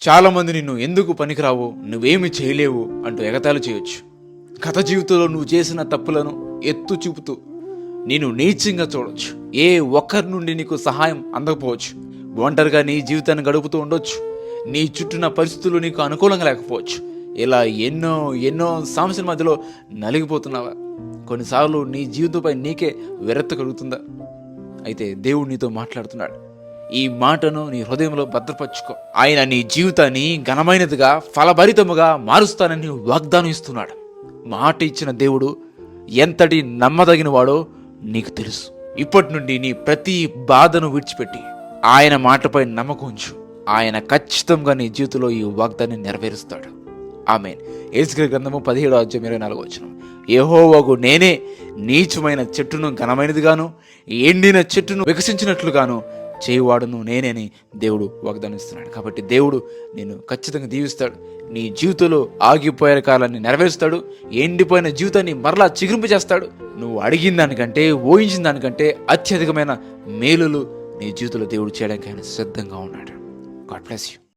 చాలామంది నిన్ను ఎందుకు పనికిరావు, నువ్వేమి చేయలేవు అంటూ ఎగతాళి చేయొచ్చు. గత జీవితంలో నువ్వు చేసిన తప్పులను ఎత్తు చూపుతూ నేను నీచంగా చూడొచ్చు. ఏ ఒక్కరి నుండి నీకు సహాయం అందకపోవచ్చు. ఒంటరిగా నీ జీవితాన్ని గడుపుతూ ఉండొచ్చు. నీ చుట్టూన పరిస్థితులు నీకు అనుకూలంగా లేకపోవచ్చు. ఇలా ఎన్నో ఎన్నో సమస్యల మధ్యలో నలిగిపోతున్నావా? కొన్నిసార్లు నీ జీవితంపై నీకే విరక్తి కలుగుతుందా? అయితే దేవుడు నీతో మాట్లాడుతున్నాడు. ఈ మాటను నీ హృదయంలో భద్రపరచుకో. ఆయన నీ జీవితాన్ని ఘనమైనదిగా, ఫలభరితముగా మారుస్తానని వాగ్దానం ఇస్తున్నాడు. మాట ఇచ్చిన దేవుడు ఎంతటి నమ్మదగిన వాడో నీకు తెలుసు. ఇప్పటి నుండి నీ ప్రతి బాధను విడిచిపెట్టి ఆయన మాటపై నమ్మకం ఉంచు. ఆయన ఖచ్చితంగా నీ జీవితంలో ఈ వాగ్దాన్ని నెరవేరుస్తాడు. ఆమేన్. యేసుక్రీస్తు గ్రంథము 17:24. యెహోవాకు నేనే నీచమైన చెట్టును ఘనమైనదిగాను, ఎండిన చెట్టును వికసించినట్లుగాను చేయువాడును నేనేని దేవుడు వాగ్దానం ఇస్తున్నాడు. కాబట్టి దేవుడు నేను ఖచ్చితంగా దీవిస్తాడు. నీ జీవితంలో ఆగిపోయిన కాలాన్ని నెరవేరుస్తాడు. ఎండిపోయిన జీవితాన్ని మరలా చిగురింపు చేస్తాడు. నువ్వు అడిగిన దానికంటే, ఊహించిన దానికంటే అత్యధికమైన మేలులు నీ జీవితంలో దేవుడు చేయడానికి ఆయన సిద్ధంగా ఉన్నాడు. God bless you.